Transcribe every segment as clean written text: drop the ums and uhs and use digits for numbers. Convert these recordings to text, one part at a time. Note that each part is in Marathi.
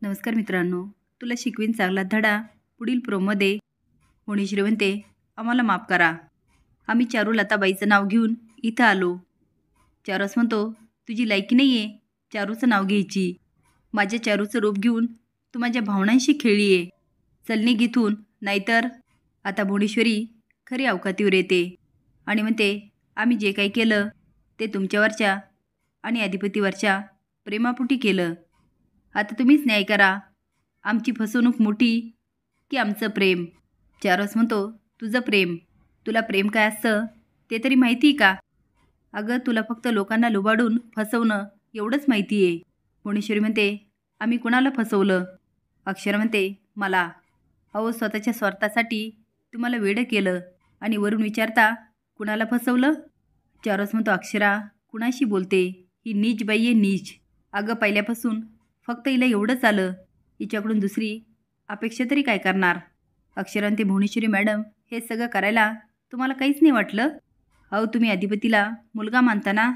नमस्कार मित्रांनो, तुला शिकवीन चांगला धडा पुढील प्रोमध्ये. मोनीश्री म्हणते, आम्हाला माफ करा, आम्ही चारुलताबाईचं नाव घेऊन इथं आलो. चारुस म्हणतो, तुझी लायकी नाही आहे चारूचं नाव घ्यायची. माझ्या चारूचं रूप घेऊन तू माझ्या भावनांशी खेळली आहे. चल निघ इथून, नाहीतर. आता भुवनेश्वरी खरी अवकातीवर येते आणि म्हणते, आम्ही जे काही केलं ते तुमच्यावरच्या आणि अधिपतीवरच्या प्रेमापोटी केलं. आता तुम्हीच न्याय करा. आमची फसवणूक मोठी की आमचं प्रेम? चारुस म्हणतो, तुझं प्रेम. तुला प्रेम काय असतं ते तरी माहिती आहे का? अगं, तुला फक्त लोकांना लुबाडून फसवणं एवढंच माहिती आहे. भुवनेश्वरी म्हणते, आम्ही कुणाला फसवलं? अक्षरा म्हणते, मला. अहो, स्वतःच्या स्वार्थासाठी तुम्हाला वेडं केलं आणि वरून विचारता कुणाला फसवलं? चारुस म्हणतो, अक्षरा कुणाशी बोलते? ही नीच बाई आहे, नीच. अगं, पहिल्यापासून फक्त हिला एवढंच आलं, हिच्याकडून दुसरी अपेक्षा तरी काय करणार? अक्षरा म्हणते, भुवनेश्वरी मॅडम, हे सगळं करायला तुम्हाला काहीच नाही वाटलं? अहो, तुम्ही अधिपतीला मुलगा मानता ना?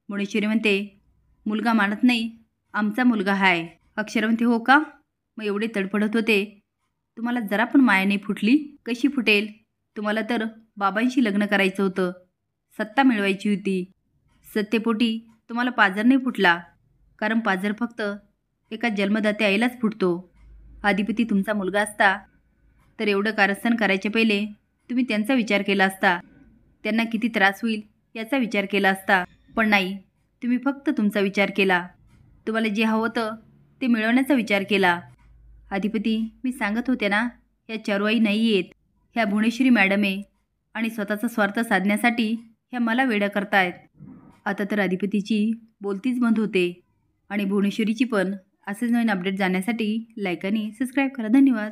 भुवनेश्वरी म्हणते, मुलगा मानत नाही, आमचा मुलगा आहे. अक्षरा म्हणते, हो का? मग एवढे तडफडत होते, तुम्हाला जरा पण माया नाही फुटली? कशी फुटेल? तुम्हाला तर बाबांशी लग्न करायचं होतं, सत्ता मिळवायची होती. सत्तेपोटी तुम्हाला पाझर नाही फुटला, कारण पाझर फक्त एका जन्मदात्या आईलाच फुटतो. अधिपती तुमचा मुलगा असता तर एवढं कारस्थान करायच्या पहिले तुम्ही त्यांचा विचार केला असता, त्यांना किती त्रास होईल याचा विचार केला असता. पण नाही, तुम्ही फक्त तुमचा विचार केला. तुम्हाला जे हवं होतं ते मिळवण्याचा विचार केला. अधिपती, मी सांगत होते ना, ह्या चारुआई नाही आहेत, ह्या भुवनेश्वरी मॅडम आहे आणि स्वतःचा स्वार्थ साधण्यासाठी ह्या मला वेड्या करतायत. आता तर अधिपतीची बोलतीच बंद होते आणि भुवनेश्वरीची पण. असेच नवीन अपडेट जाण्यासाठी लाईक आणि सबस्क्राईब करा. धन्यवाद.